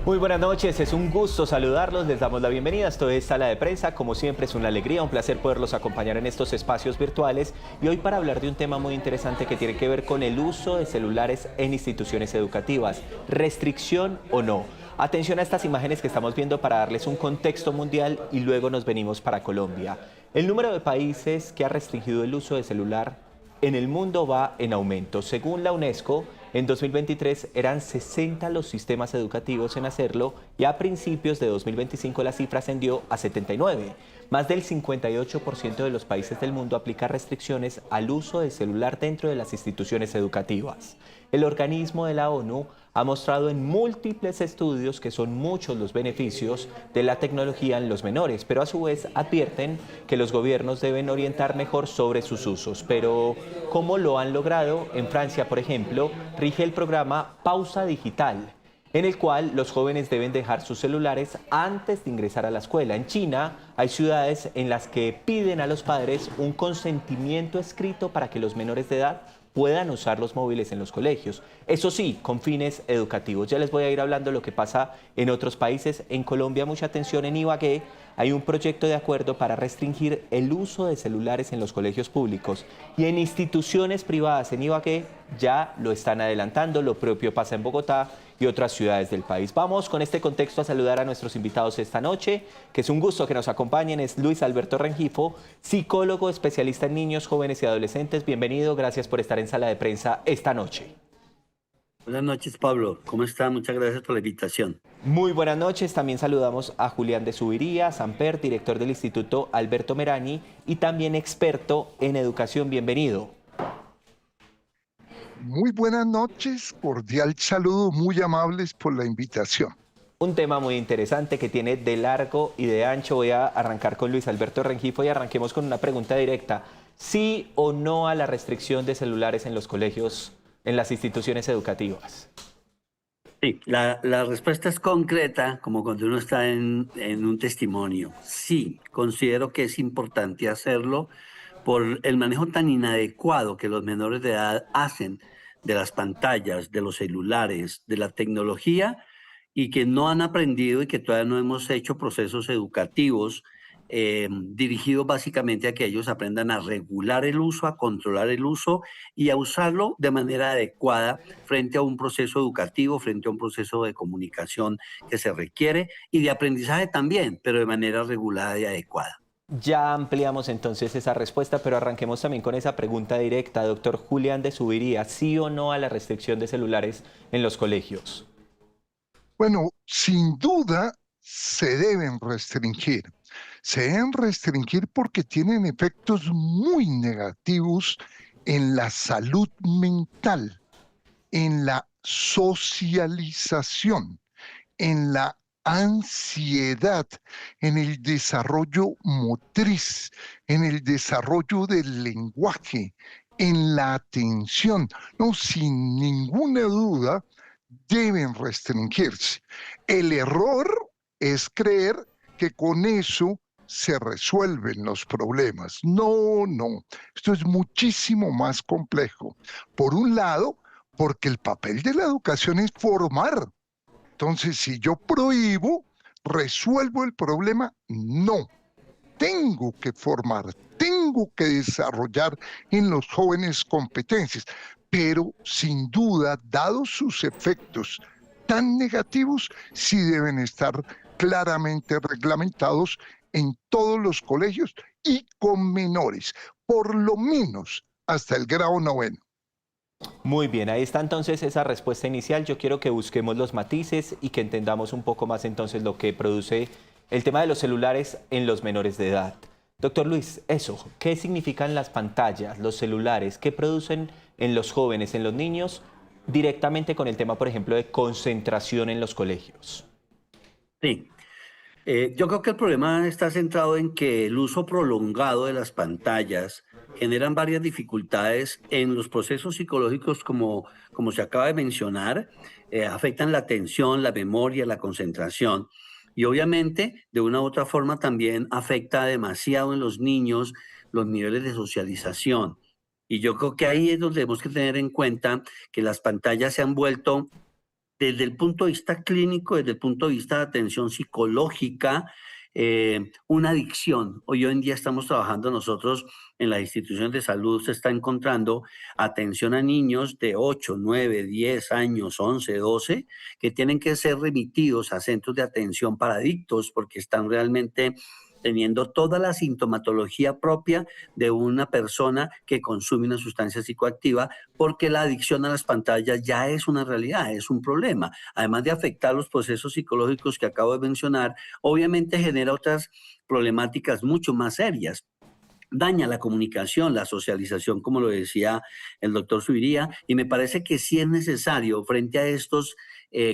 Muy buenas noches, es un gusto saludarlos, les damos la bienvenida. Esto es Sala de Prensa, como siempre es una alegría, un placer poderlos acompañar en estos espacios virtuales y hoy para hablar de un tema muy interesante que tiene que ver con el uso de celulares en instituciones educativas, restricción o no. Atención a estas imágenes que estamos viendo para darles un contexto mundial y luego nos venimos para Colombia. El número de países que ha restringido el uso de celular en el mundo va en aumento. Según la UNESCO, en 2023 eran 60 los sistemas educativos en hacerlo y a principios de 2025 la cifra ascendió a 79. Más del 58% de los países del mundo aplica restricciones al uso del celular dentro de las instituciones educativas. El organismo de la ONU ha mostrado en múltiples estudios que son muchos los beneficios de la tecnología en los menores, pero a su vez advierten que los gobiernos deben orientar mejor sobre sus usos. Pero, ¿cómo lo han logrado? En Francia, por ejemplo, rige el programa Pausa Digital, en el cual los jóvenes deben dejar sus celulares antes de ingresar a la escuela. En China hay ciudades en las que piden a los padres un consentimiento escrito para que los menores de edad puedan usar los móviles en los colegios. Eso sí, con fines educativos. Ya les voy a ir hablando de lo que pasa en otros países. En Colombia, mucha atención, en Ibagué hay un proyecto de acuerdo para restringir el uso de celulares en los colegios públicos. Y en instituciones privadas en Ibagué ya lo están adelantando. Lo propio pasa en Bogotá y otras ciudades del país. Vamos con este contexto a saludar a nuestros invitados esta noche, que es un gusto que nos acompañen. Es Luis Alberto Rengifo, psicólogo especialista en niños, jóvenes y adolescentes. Bienvenido, gracias por estar en Sala de Prensa esta noche. Buenas noches, Pablo. ¿Cómo está? Muchas gracias por la invitación. Muy buenas noches, también saludamos a Julián de Subiría, Samper, director del Instituto Alberto Merani y también experto en educación. Bienvenido. Muy buenas noches, cordial saludo, muy amables por la invitación. Un tema muy interesante que tiene de largo y de ancho. Voy a arrancar con Luis Alberto Rengifo y arranquemos con una pregunta directa. ¿Sí o no a la restricción de celulares en los colegios, en las instituciones educativas? Sí, la respuesta es concreta, como cuando uno está en un testimonio. Sí, considero que es importante hacerlo por el manejo tan inadecuado que los menores de edad hacen de las pantallas, de los celulares, de la tecnología, y que no han aprendido y que todavía no hemos hecho procesos educativos dirigidos básicamente a que ellos aprendan a regular el uso, a controlar el uso y a usarlo de manera adecuada frente a un proceso educativo, frente a un proceso de comunicación que se requiere y de aprendizaje también, pero de manera regulada y adecuada. Ya ampliamos entonces esa respuesta, pero arranquemos también con esa pregunta directa. Doctor Julián de Subiría, ¿sí o no a la restricción de celulares en los colegios? Bueno, sin duda se deben restringir. Se deben restringir porque tienen efectos muy negativos en la salud mental, en la socialización, en la ansiedad, en el desarrollo motriz, en el desarrollo del lenguaje, en la atención. No, sin ninguna duda, deben restringirse. El error es creer que con eso se resuelven los problemas. No, no. Esto es muchísimo más complejo. Por un lado, porque el papel de la educación es formar. Entonces, si yo prohíbo, ¿resuelvo el problema? No. Tengo que formar, tengo que desarrollar en los jóvenes competencias, pero sin duda, dados sus efectos tan negativos, sí deben estar claramente reglamentados en todos los colegios y con menores, por lo menos hasta el grado noveno. Muy bien, ahí está entonces esa respuesta inicial. Yo quiero que busquemos los matices y que entendamos un poco más entonces lo que produce el tema de los celulares en los menores de edad. Doctor Luis, eso, ¿qué significan las pantallas, los celulares? ¿Qué producen en los jóvenes, en los niños, directamente con el tema, por ejemplo, de concentración en los colegios? Sí, yo creo que el problema está centrado en que el uso prolongado de las pantallas generan varias dificultades en los procesos psicológicos, como se acaba de mencionar, afectan la atención, la memoria, la concentración. Y obviamente, de una u otra forma, también afecta demasiado en los niños los niveles de socialización. Y yo creo que ahí es donde tenemos que tener en cuenta que las pantallas se han vuelto desde el punto de vista clínico, desde el punto de vista de atención psicológica, una adicción. Hoy en día estamos trabajando nosotros en las instituciones de salud, se está encontrando atención a niños de 8, 9, 10 años, 11, 12, que tienen que ser remitidos a centros de atención para adictos porque están realmente teniendo toda la sintomatología propia de una persona que consume una sustancia psicoactiva, porque la adicción a las pantallas ya es una realidad, es un problema. Además de afectar los procesos psicológicos que acabo de mencionar, obviamente genera otras problemáticas mucho más serias. Daña la comunicación, la socialización, como lo decía el doctor Subiría, y me parece que sí es necesario, frente a estos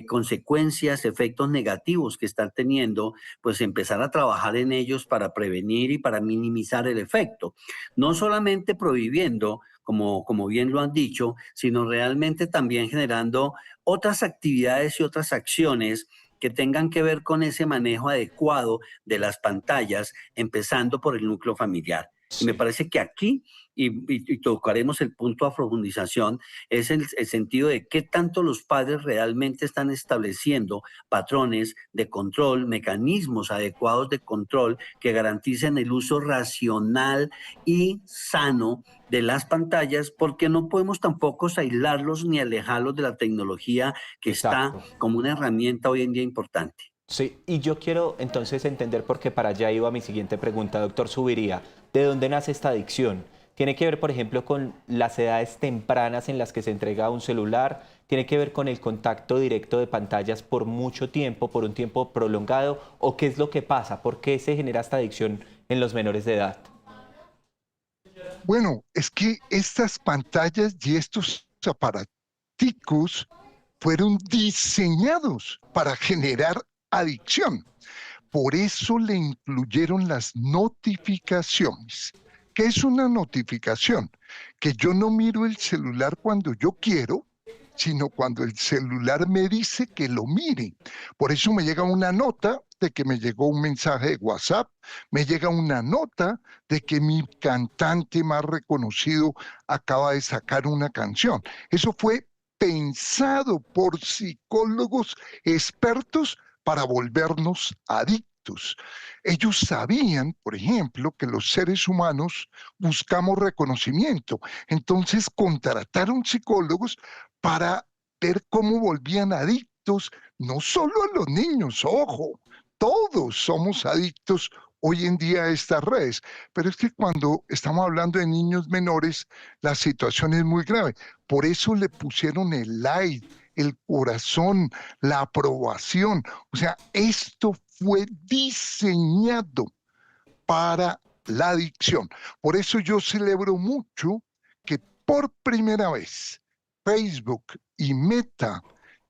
consecuencias, efectos negativos que están teniendo, pues empezar a trabajar en ellos para prevenir y para minimizar el efecto. No solamente prohibiendo, como bien lo han dicho, sino realmente también generando otras actividades y otras acciones que tengan que ver con ese manejo adecuado de las pantallas, empezando por el núcleo familiar. Y me Sí. parece que aquí, y tocaremos el punto a profundización, es el sentido de qué tanto los padres realmente están estableciendo patrones de control, mecanismos adecuados de control que garanticen el uso racional y sano de las pantallas, porque no podemos tampoco aislarlos ni alejarlos de la tecnología que está Exacto. como una herramienta hoy en día importante. Sí, y yo quiero entonces entender, porque para allá iba mi siguiente pregunta, doctor Subiría, ¿de dónde nace esta adicción? ¿Tiene que ver, por ejemplo, con las edades tempranas en las que se entrega un celular? ¿Tiene que ver con el contacto directo de pantallas por mucho tiempo, por un tiempo prolongado? ¿O qué es lo que pasa? ¿Por qué se genera esta adicción en los menores de edad? Bueno, es que estas pantallas y estos aparaticos fueron diseñados para generar adicción. Por eso le incluyeron las notificaciones. ¿Qué es una notificación? Que yo no miro el celular cuando yo quiero, sino cuando el celular me dice que lo mire. Por eso me llega una nota de que me llegó un mensaje de WhatsApp, me llega una nota de que mi cantante más reconocido acaba de sacar una canción. Eso fue pensado por psicólogos expertos para volvernos adictos. Ellos sabían, por ejemplo, que los seres humanos buscamos reconocimiento. Entonces contrataron psicólogos para ver cómo volvían adictos, no solo a los niños, ojo, todos somos adictos hoy en día a estas redes, pero es que cuando estamos hablando de niños menores, la situación es muy grave. Por eso le pusieron el like, el corazón, la aprobación. O sea, esto fue diseñado para la adicción. Por eso yo celebro mucho que por primera vez Facebook y Meta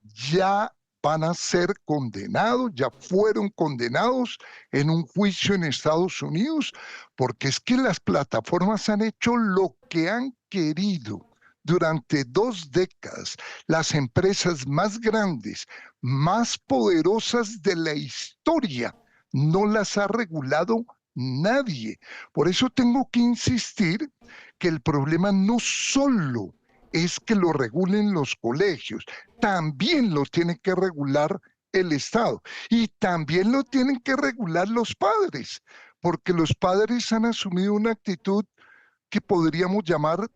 ya van a ser condenados, ya fueron condenados en un juicio en Estados Unidos, porque es que las plataformas han hecho lo que han querido durante 2 décadas. Las empresas más grandes, más poderosas de la historia, no las ha regulado nadie. Por eso tengo que insistir que el problema no solo es que lo regulen los colegios, también lo tiene que regular el Estado y también lo tienen que regular los padres, porque los padres han asumido una actitud que podríamos llamar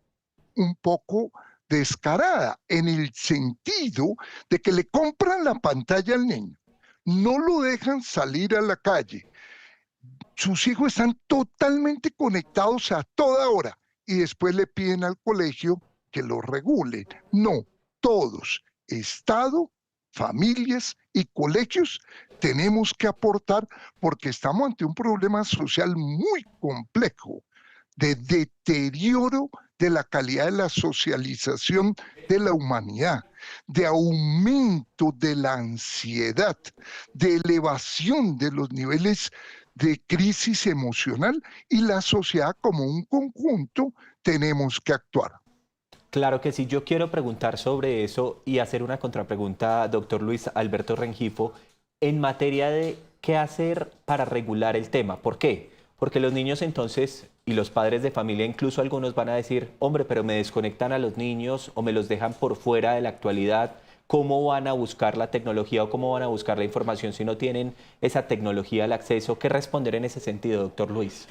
un poco descarada, en el sentido de que le compran la pantalla al niño, no lo dejan salir a la calle, sus hijos están totalmente conectados a toda hora y después le piden al colegio que lo regulen. No, todos, Estado, familias y colegios, tenemos que aportar porque estamos ante un problema social muy complejo de deterioro de la calidad de la socialización de la humanidad, de aumento de la ansiedad, de elevación de los niveles de crisis emocional, y la sociedad como un conjunto tenemos que actuar. Claro que sí, yo quiero preguntar sobre eso y hacer una contrapregunta, doctor Luis Alberto Rengifo, en materia de qué hacer para regular el tema. ¿Por qué? Porque los niños entonces y los padres de familia, incluso algunos van a decir, hombre, pero me desconectan a los niños o me los dejan por fuera de la actualidad. ¿cómo van a buscar la tecnología o cómo van a buscar la información si no tienen esa tecnología al acceso? ¿Qué responder en ese sentido, doctor Luis?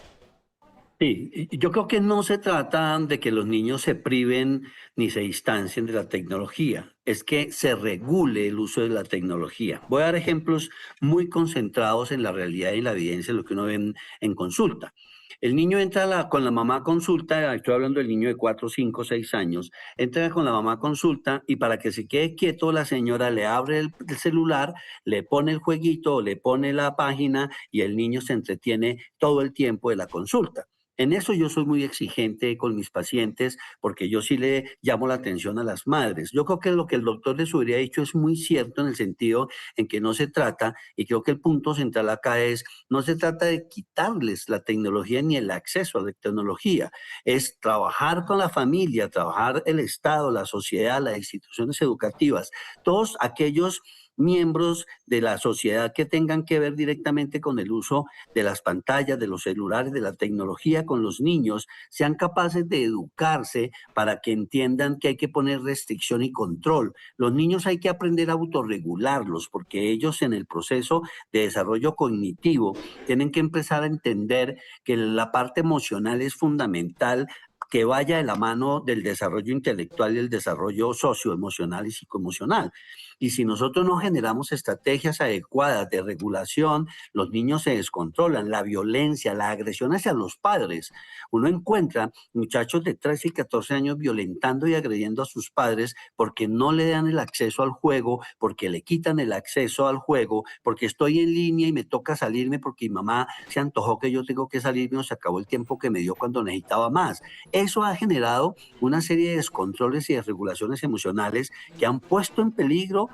Sí, y yo creo que no se trata de que los niños se priven ni se distancien de la tecnología, es que se regule el uso de la tecnología. Voy a dar ejemplos muy concentrados en la realidad y la evidencia de lo que uno ve en consulta. El niño entra con la mamá a consulta, estoy hablando del niño de 4, 5, 6 años, entra con la mamá a consulta y para que se quede quieto la señora le abre el celular, le pone el jueguito, le pone la página y el niño se entretiene todo el tiempo de la consulta. En eso yo soy muy exigente con mis pacientes porque yo sí le llamo la atención a las madres. Yo creo que lo que el doctor les hubiera dicho es muy cierto en el sentido en que no se trata, y creo que el punto central acá es, no se trata de quitarles la tecnología ni el acceso a la tecnología, es trabajar con la familia, trabajar el Estado, la sociedad, las instituciones educativas, todos aquellos miembros de la sociedad que tengan que ver directamente con el uso de las pantallas, de los celulares, de la tecnología con los niños, sean capaces de educarse para que entiendan que hay que poner restricción y control. Los niños hay que aprender a autorregularlos porque ellos en el proceso de desarrollo cognitivo tienen que empezar a entender que la parte emocional es fundamental, que vaya de la mano del desarrollo intelectual y el desarrollo socioemocional y psicoemocional. Y si nosotros no generamos estrategias adecuadas de regulación, los niños se descontrolan, la violencia, la agresión hacia los padres. Uno encuentra muchachos de 13 y 14 años violentando y agrediendo a sus padres porque no le dan el acceso al juego, porque le quitan el acceso al juego, porque estoy en línea y me toca salirme porque mi mamá se antojó que yo tengo que salirme o se acabó el tiempo que me dio cuando necesitaba más. Eso ha generado una serie de descontroles y desregulaciones emocionales que han puesto en peligro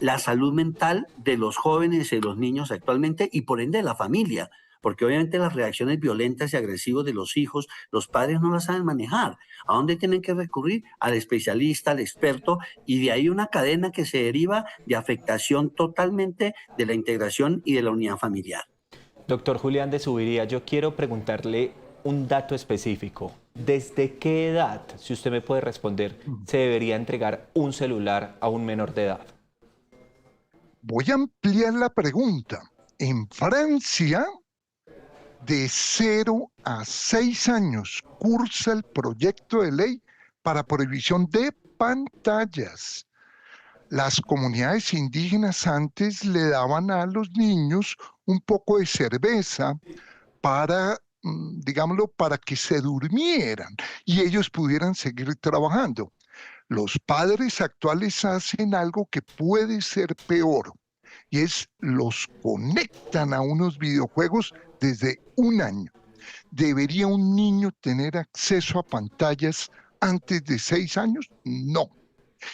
la salud mental de los jóvenes y de los niños actualmente y por ende de la familia, porque obviamente las reacciones violentas y agresivas de los hijos, los padres no las saben manejar. ¿A dónde tienen que recurrir? Al especialista, al experto, y de ahí una cadena que se deriva de afectación totalmente de la integración y de la unidad familiar. Doctor Julián de Subiría, yo quiero preguntarle un dato específico. ¿Desde qué edad, si usted me puede responder, se debería entregar un celular a un menor de edad? Voy a ampliar la pregunta. En Francia, de 0 a 6 años, cursa el proyecto de ley para prohibición de pantallas. Las comunidades indígenas antes le daban a los niños un poco de cerveza para, digámoslo, para que se durmieran y ellos pudieran seguir trabajando. Los padres actuales hacen algo que puede ser peor y es los conectan a unos videojuegos desde un año. ¿Debería un niño tener acceso a pantallas antes de 6 años? No.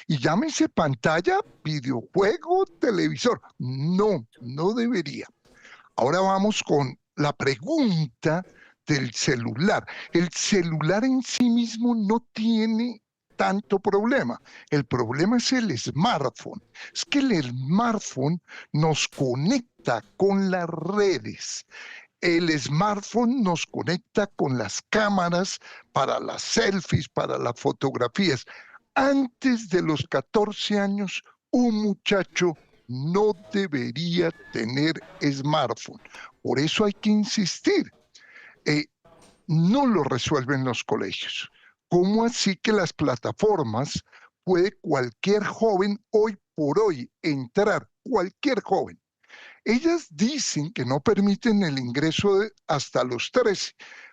Y llámese pantalla, videojuego, televisor. No, no debería. Ahora vamos con la pregunta del celular. El celular en sí mismo no tiene tanto problema. El problema es el smartphone. Es que el smartphone nos conecta con las redes. El smartphone nos conecta con las cámaras para las selfies, para las fotografías. Antes de los 14 años, un muchacho no debería tener smartphone. Por eso hay que insistir. Eh, no lo resuelven los colegios. ¿Cómo así que las plataformas puede cualquier joven hoy por hoy entrar, cualquier joven? Ellas dicen que no permiten el ingreso hasta los 13,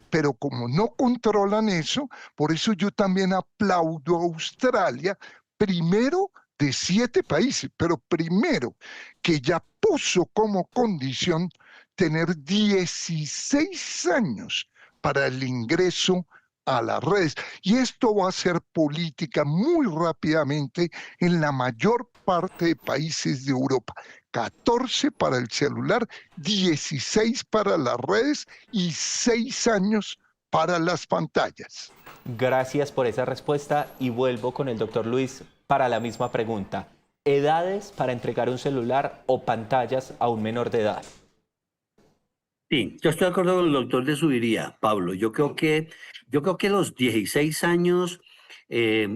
pero como no controlan eso, por eso yo también aplaudo a Australia, primero de 7 países, pero primero que ya puso como condición tener 16 años para el ingreso a las redes. Y esto va a ser política muy rápidamente en la mayor parte de países de Europa. 14 para el celular, 16 para las redes y 6 años para las pantallas. Gracias por esa respuesta y vuelvo con el doctor Luis para la misma pregunta. ¿Edades para entregar un celular o pantallas a un menor de edad? Sí, yo estoy de acuerdo con el doctor de Subiría, Pablo. Yo creo que los 16 años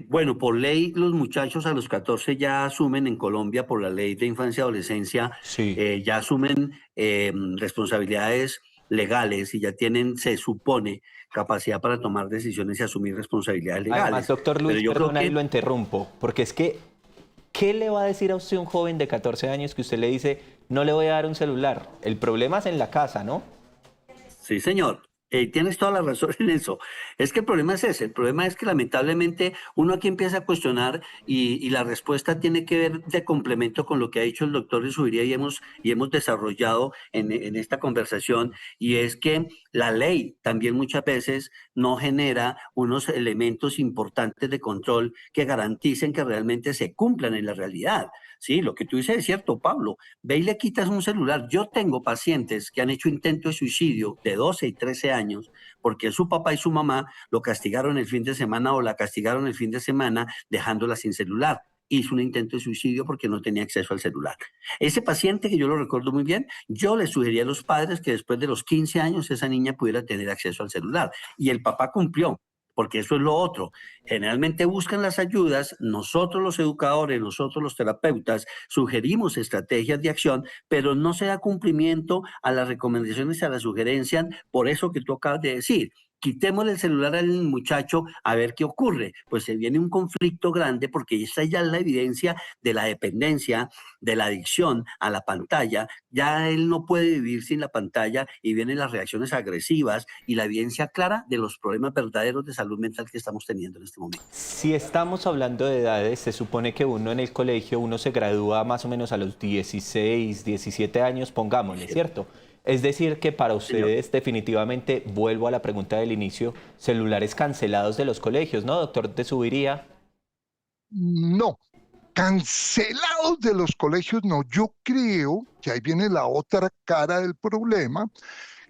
Bueno, por ley, los muchachos a los 14 ya asumen en Colombia, por la ley de infancia y adolescencia, Sí. ya asumen responsabilidades legales y ya tienen, se supone, capacidad para tomar decisiones y asumir responsabilidades Además, legales. doctor Pero Luis, yo creo perdona y que, lo interrumpo, porque es que, ¿qué le va a decir a usted un joven de 14 años que usted le dice, no le voy a dar un celular? El problema es en la casa, ¿no? sí, señor. Tienes toda la razón en eso. Es que el problema es ese. El problema es que lamentablemente uno aquí empieza a cuestionar y la respuesta tiene que ver de complemento con lo que ha dicho el doctor de Subiría y hemos desarrollado en esta conversación. Y es que la ley también muchas veces no genera unos elementos importantes de control que garanticen que realmente se cumplan en la realidad. Sí, lo que tú dices es cierto, Pablo. Ve y le quitas un celular. Yo tengo pacientes que han hecho intento de suicidio de 12 y 13 años porque su papá y su mamá lo castigaron el fin de semana o la castigaron el fin de semana dejándola sin celular. Hizo un intento de suicidio porque no tenía acceso al celular. Ese paciente, que yo lo recuerdo muy bien, yo le sugería a los padres que después de los 15 años esa niña pudiera tener acceso al celular. Y el papá cumplió, porque eso es lo otro. Generalmente buscan las ayudas, nosotros los educadores, nosotros los terapeutas, sugerimos estrategias de acción, pero no se da cumplimiento a las recomendaciones y a las sugerencias, por eso que tú acabas de decir. Quitémosle el celular al muchacho a ver qué ocurre. Pues se viene un conflicto grande porque esa ya es la evidencia de la dependencia, de la adicción a la pantalla. Ya él no puede vivir sin la pantalla y vienen las reacciones agresivas y la evidencia clara de los problemas verdaderos de salud mental que estamos teniendo en este momento. Si estamos hablando de edades, se supone que uno en el colegio, uno se gradúa más o menos a los 16, 17 años, pongámosle, ¿Cierto? ¿cierto? Es decir, que para Señor. ustedes definitivamente, vuelvo a la pregunta del inicio, celulares cancelados de los colegios, ¿no, doctor? ¿Te subiría? No, cancelados de los colegios, no. Yo creo que ahí viene la otra cara del problema,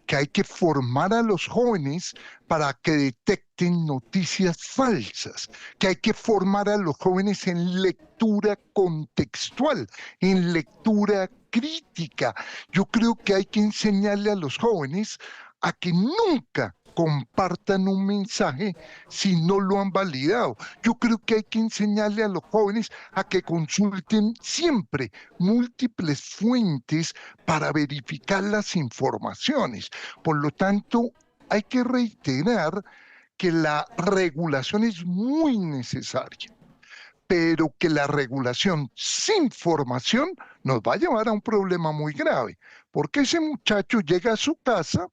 que hay que formar a los jóvenes para que detecten noticias falsas, que hay que formar a los jóvenes en lectura contextual, en lectura crítica. Yo creo que hay que enseñarle a los jóvenes a que nunca compartan un mensaje si no lo han validado. Yo creo que hay que enseñarle a los jóvenes a que consulten siempre múltiples fuentes para verificar las informaciones. Por lo tanto, hay que reiterar que la regulación es muy necesaria, pero que la regulación sin formación nos va a llevar a un problema muy grave, porque ese muchacho llega a su casa,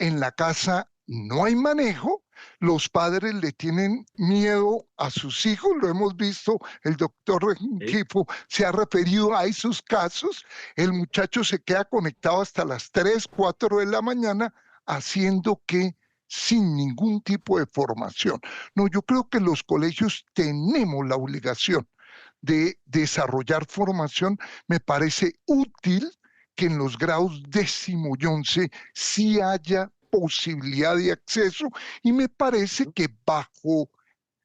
en la casa no hay manejo, los padres le tienen miedo a sus hijos, lo hemos visto, el doctor ¿Sí? Rengifo se ha referido a esos casos, el muchacho se queda conectado hasta las 3, 4 de la mañana, haciendo que sin ningún tipo de formación. No, yo creo que los colegios tenemos la obligación de desarrollar formación. Me parece útil que en los grados 10º y 11 sí haya posibilidad de acceso, y me parece que bajo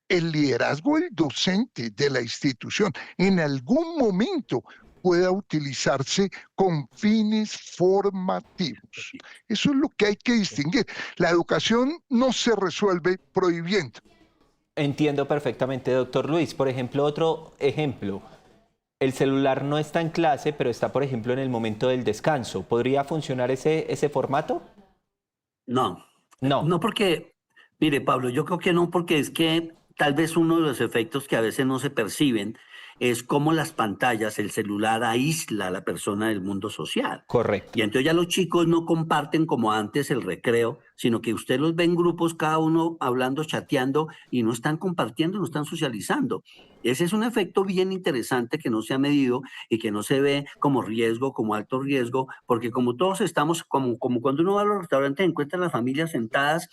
el liderazgo del docente de la institución en algún momento pueda utilizarse con fines formativos. Eso es lo que hay que distinguir. La educación no se resuelve prohibiendo. Entiendo perfectamente, doctor Luis. Por ejemplo, otro ejemplo. El celular no está en clase, pero está, por ejemplo, en el momento del descanso. ¿Podría funcionar ese formato? No, No. no porque, mire, Pablo, yo creo que no, porque es que tal vez uno de los efectos que a veces no se perciben es cómo las pantallas, el celular aísla a la persona del mundo social. Correcto. Y entonces ya los chicos no comparten como antes el recreo, sino que usted los ve en grupos, cada uno hablando, chateando, y no están compartiendo, no están socializando. Ese es un efecto bien interesante que no se ha medido y que no se ve como riesgo, como alto riesgo, porque como todos estamos, como cuando uno va a los restaurantes, encuentra a las familias sentadas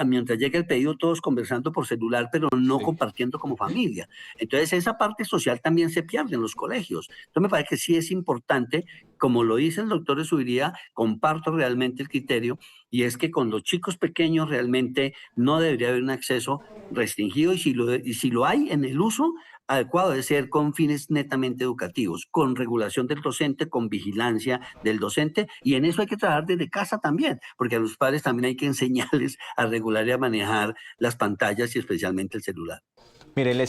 mientras llega el pedido, todos conversando por celular, pero no Sí. compartiendo como familia. Entonces, esa parte social también se pierde en los colegios. Entonces, me parece que sí es importante, como lo dice el doctor de Subiría, comparto realmente el criterio y es que con los chicos pequeños realmente no debería haber un acceso restringido, y si lo hay en el uso adecuado debe ser con fines netamente educativos, con regulación del docente, con vigilancia del docente, y en eso hay que trabajar desde casa también, porque a los padres también hay que enseñarles a regular y a manejar las pantallas y especialmente el celular. Miren,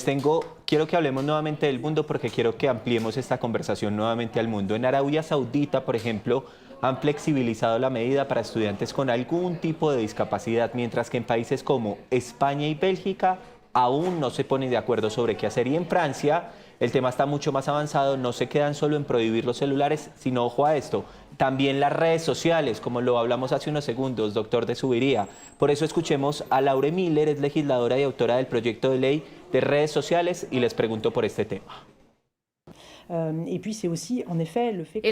quiero que hablemos nuevamente del mundo porque quiero que ampliemos esta conversación nuevamente al mundo. En Arabia Saudita, por ejemplo, han flexibilizado la medida para estudiantes con algún tipo de discapacidad, mientras que en países como España y Bélgica aún no se ponen de acuerdo sobre qué hacer. Y en Francia el tema está mucho más avanzado, no se quedan solo en prohibir los celulares, sino, ojo a esto, también las redes sociales, como lo hablamos hace unos segundos, doctor de Subiría. Por eso escuchemos a Laure Miller, es legisladora y autora del proyecto de ley de redes sociales, y les pregunto por este tema. El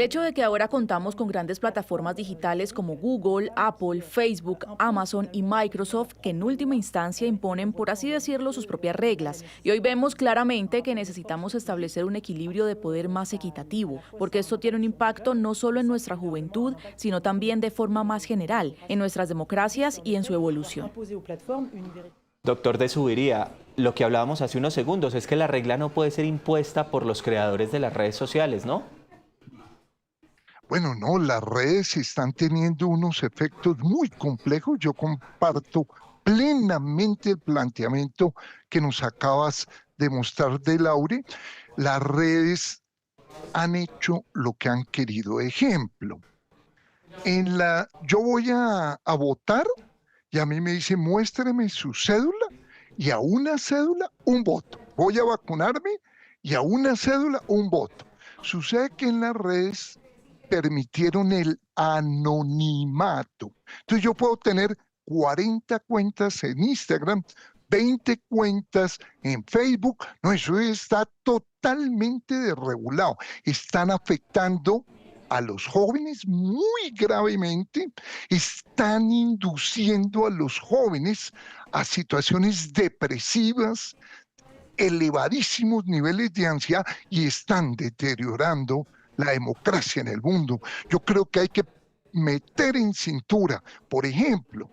hecho de que ahora contamos con grandes plataformas digitales como Google, Apple, Facebook, Amazon y Microsoft, que en última instancia imponen, por así decirlo, sus propias reglas. Y hoy vemos claramente que necesitamos establecer un equilibrio de poder más equitativo, porque esto tiene un impacto no solo en nuestra juventud, sino también de forma más general, en nuestras democracias y en su evolución. Doctor de Subiría, lo que hablábamos hace unos segundos es que la regla no puede ser impuesta por los creadores de las redes sociales, ¿no? Bueno, no, las redes están teniendo unos efectos muy complejos. Yo comparto plenamente el planteamiento que nos acabas de mostrar de Laure. Las redes han hecho lo que han querido. Ejemplo, yo voy a votar y a mí me dice, muéstreme su cédula, y a una cédula un voto. Voy a vacunarme y a una cédula un voto. Sucede que en las redes permitieron el anonimato. Entonces yo puedo tener 40 cuentas en Instagram, 20 cuentas en Facebook. No, eso está totalmente desregulado. Están afectando a los jóvenes muy gravemente, están induciendo a los jóvenes a situaciones depresivas, elevadísimos niveles de ansiedad, y están deteriorando la democracia en el mundo. Yo creo que hay que meter en cintura, por ejemplo,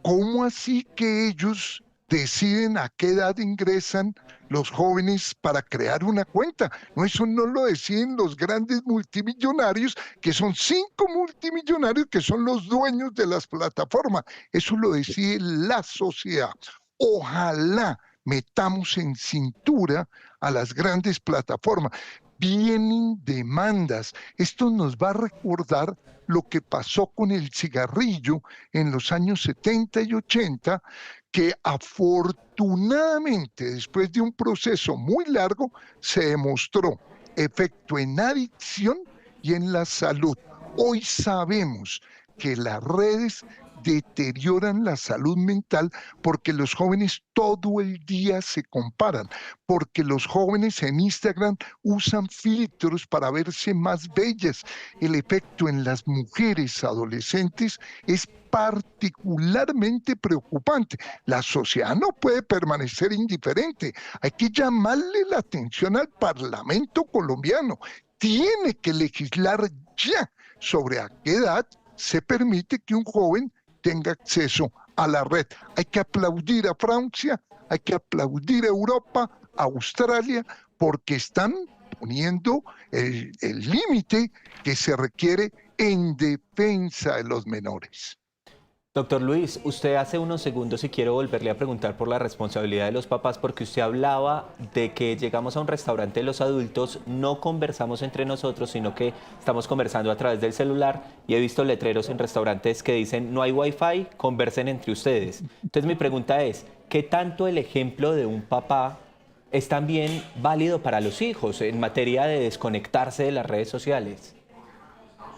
¿cómo así que ellos deciden a qué edad ingresan los jóvenes para crear una cuenta? No, eso no lo deciden los grandes multimillonarios, que son 5 multimillonarios que son los dueños de las plataformas. Eso lo decide la sociedad. Ojalá metamos en cintura a las grandes plataformas. Vienen demandas. Esto nos va a recordar lo que pasó con el cigarrillo en los años 70 y 80, que afortunadamente, después de un proceso muy largo, se demostró efecto en adicción y en la salud. Hoy sabemos que las redes deterioran la salud mental porque los jóvenes todo el día se comparan, porque los jóvenes en Instagram usan filtros para verse más bellas. El efecto en las mujeres adolescentes es particularmente preocupante. La sociedad no puede permanecer indiferente. Hay que llamarle la atención al Parlamento colombiano. Tiene que legislar ya sobre a qué edad se permite que un joven tenga acceso a la red. Hay que aplaudir a Francia, hay que aplaudir a Europa, a Australia, porque están poniendo el límite que se requiere en defensa de los menores. Doctor Luis, usted hace unos segundos, y quiero volverle a preguntar por la responsabilidad de los papás, porque usted hablaba de que llegamos a un restaurante los adultos, no conversamos entre nosotros, sino que estamos conversando a través del celular, y he visto letreros en restaurantes que dicen no hay wifi, conversen entre ustedes. Entonces mi pregunta es, ¿qué tanto el ejemplo de un papá es también válido para los hijos en materia de desconectarse de las redes sociales?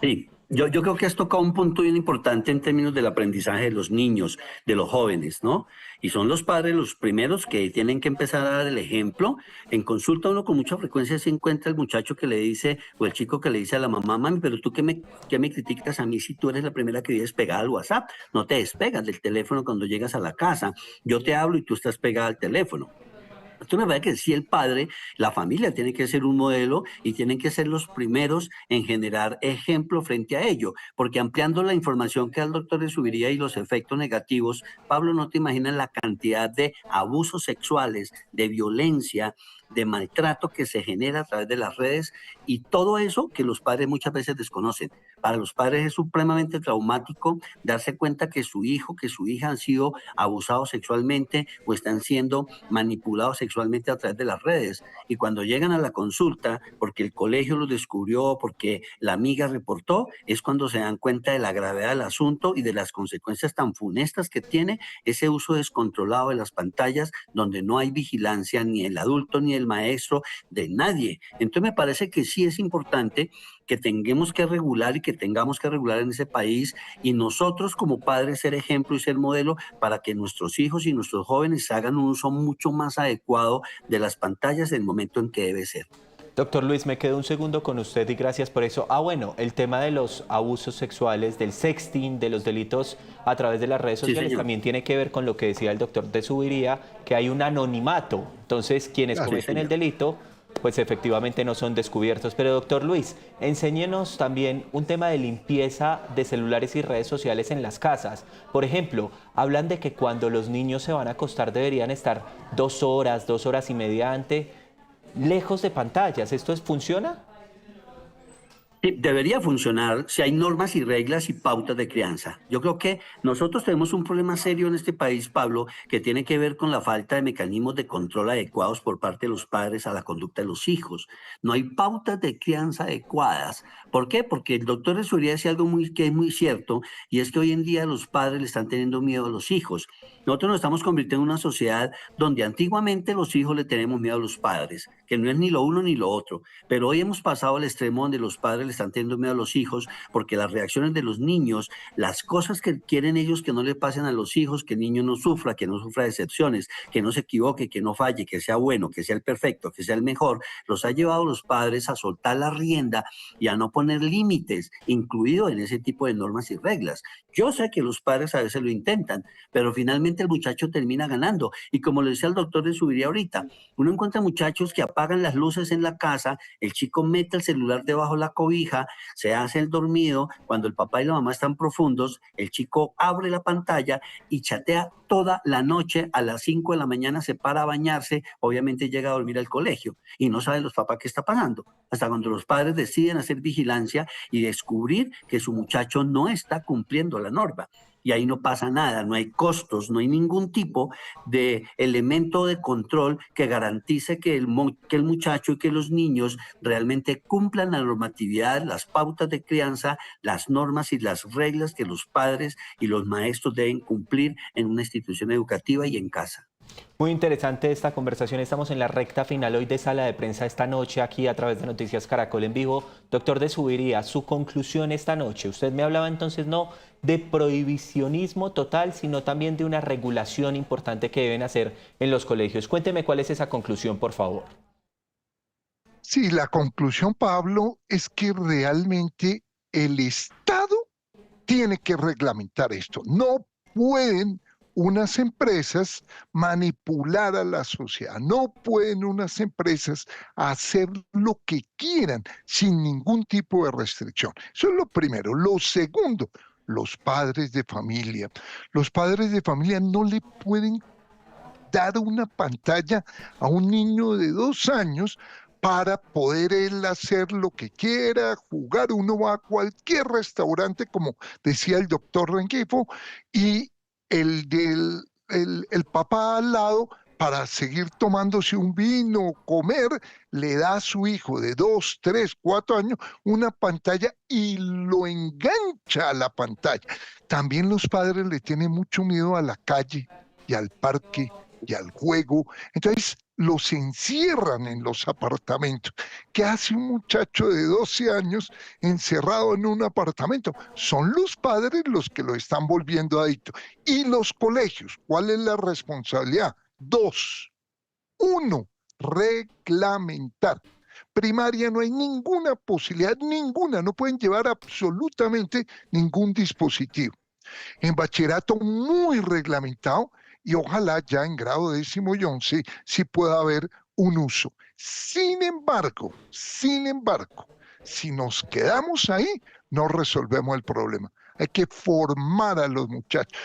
Sí, yo creo que has tocado un punto bien importante en términos del aprendizaje de los niños, de los jóvenes, ¿no? Y son los padres los primeros que tienen que empezar a dar el ejemplo. En consulta uno con mucha frecuencia se encuentra el muchacho que le dice, o el chico que le dice a la mamá, mami, pero tú qué me criticas a mí si tú eres la primera que vives pegada al WhatsApp? No te despegas del teléfono cuando llegas a la casa. Yo te hablo y tú estás pegada al teléfono. Esto me parece que sí el padre, la familia tiene que ser un modelo y tienen que ser los primeros en generar ejemplo frente a ello, porque ampliando la información que al doctor le subiría y los efectos negativos, Pablo, no te imaginas la cantidad de abusos sexuales, de violencia, de maltrato que se genera a través de las redes y todo eso que los padres muchas veces desconocen. Para los padres es supremamente traumático darse cuenta que su hijo, que su hija han sido abusados sexualmente o están siendo manipulados sexualmente a través de las redes. Y cuando llegan a la consulta, porque el colegio los descubrió, porque la amiga reportó, es cuando se dan cuenta de la gravedad del asunto y de las consecuencias tan funestas que tiene ese uso descontrolado de las pantallas, donde no hay vigilancia ni el adulto ni el maestro de nadie. Entonces me parece que sí es importante que tengamos que regular y que tengamos que regular en ese país y nosotros como padres ser ejemplo y ser modelo para que nuestros hijos y nuestros jóvenes hagan un uso mucho más adecuado de las pantallas en el momento en que debe ser. Doctor Luis, me quedo un segundo con usted y gracias por eso. Bueno, el tema de los abusos sexuales, del sexting, de los delitos a través de las redes Sí, sociales señor. también tiene que ver con lo que decía el doctor de Subiría, que hay un anonimato. Entonces, quienes Claro. Sí, cometen el señor. delito, pues efectivamente no son descubiertos. Pero doctor Luis, enséñenos también un tema de limpieza de celulares y redes sociales en las casas. Por ejemplo, hablan de que cuando los niños se van a acostar deberían estar 2 horas y media lejos de pantallas. ¿Funciona? Sí, debería funcionar si hay normas y reglas y pautas de crianza. Yo creo que nosotros tenemos un problema serio en este país, Pablo, que tiene que ver con la falta de mecanismos de control adecuados por parte de los padres a la conducta de los hijos. No hay pautas de crianza adecuadas. ¿Por qué? Porque el doctor de Suría decía algo que es muy cierto, y es que hoy en día los padres le están teniendo miedo a los hijos. Nosotros nos estamos convirtiendo en una sociedad donde antiguamente los hijos le tenemos miedo a los padres, que no es ni lo uno ni lo otro. Pero hoy hemos pasado al extremo donde los padres le están teniendo miedo a los hijos porque las reacciones de los niños, las cosas que quieren ellos que no le pasen a los hijos, que el niño no sufra, que no sufra decepciones, que no se equivoque, que no falle, que sea bueno, que sea el perfecto, que sea el mejor, los ha llevado a los padres a soltar la rienda y a no poner límites, incluido en ese tipo de normas y reglas. Yo sé que los padres a veces lo intentan, pero finalmente el muchacho termina ganando. Y como le decía el doctor de Subiría ahorita, uno encuentra muchachos que apagan las luces en la casa, el chico mete el celular debajo de la cobija, se hace el dormido, cuando el papá y la mamá están profundos, el chico abre la pantalla y chatea toda la noche, a las 5 de la mañana se para a bañarse, obviamente llega a dormir al colegio y no saben los papás qué está pasando, hasta cuando los padres deciden hacer vigilancia y descubrir que su muchacho no está cumpliendo la norma. Y ahí no pasa nada, no hay costos, no hay ningún tipo de elemento de control que garantice que que el muchacho y que los niños realmente cumplan la normatividad, las pautas de crianza, las normas y las reglas que los padres y los maestros deben cumplir en una institución educativa y en casa. Muy interesante esta conversación. Estamos en la recta final hoy de Sala de Prensa esta noche aquí a través de Noticias Caracol en vivo. Doctor de Subiría, su conclusión esta noche. Usted me hablaba entonces no de prohibicionismo total, sino también de una regulación importante que deben hacer en los colegios. Cuénteme cuál es esa conclusión, por favor. Sí, la conclusión, Pablo, es que realmente el Estado tiene que reglamentar esto. No pueden unas empresas manipular a la sociedad, no pueden unas empresas hacer lo que quieran sin ningún tipo de restricción. Eso es lo primero. Lo segundo, los padres de familia. Los padres de familia no le pueden dar una pantalla a un niño de 2 años para poder él hacer lo que quiera, jugar. Uno va a cualquier restaurante, como decía el doctor Rengifo, y el papá al lado, para seguir tomándose un vino, comer, le da a su hijo de 2, 3, 4 años una pantalla y lo engancha a la pantalla. También los padres le tienen mucho miedo a la calle y al parque y al juego. Entonces los encierran en los apartamentos. ¿Qué hace un muchacho de 12 años encerrado en un apartamento? Son los padres los que lo están volviendo adicto. Y los colegios, ¿cuál es la responsabilidad? Dos. Uno, reglamentar. Primaria no hay ninguna posibilidad, ninguna, no pueden llevar absolutamente ningún dispositivo. En bachillerato muy reglamentado y ojalá ya en grado 10º y 11 sí pueda haber un uso. Sin embargo, si nos quedamos ahí, no resolvemos el problema. Hay que formar a los muchachos.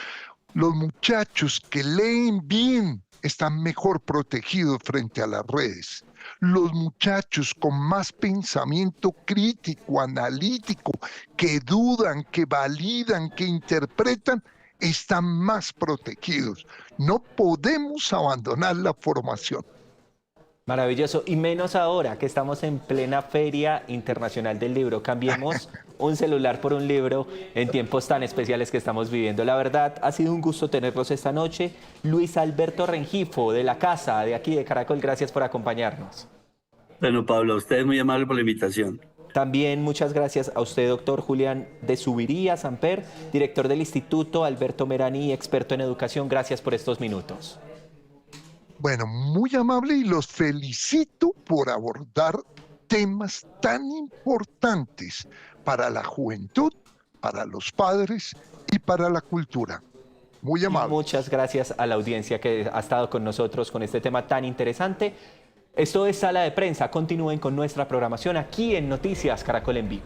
Los muchachos que leen bien están mejor protegidos frente a las redes. Los muchachos con más pensamiento crítico, analítico, que dudan, que validan, que interpretan, están más protegidos. No podemos abandonar la formación. Maravilloso, y menos ahora que estamos en plena Feria Internacional del Libro. Cambiemos un celular por un libro en tiempos tan especiales que estamos viviendo. La verdad, ha sido un gusto tenerlos esta noche. Luis Alberto Rengifo, de la casa, de aquí de Caracol, gracias por acompañarnos. Bueno, Pablo, usted es muy amable por la invitación. También muchas gracias a usted, doctor Julián de Subiría Samper, director del Instituto Alberto Merani, experto en educación. Gracias por estos minutos. Bueno, muy amable y los felicito por abordar temas tan importantes para la juventud, para los padres y para la cultura. Muy amable. Muchas gracias a la audiencia que ha estado con nosotros con este tema tan interesante. Esto es Sala de Prensa. Continúen con nuestra programación aquí en Noticias Caracol en Vivo.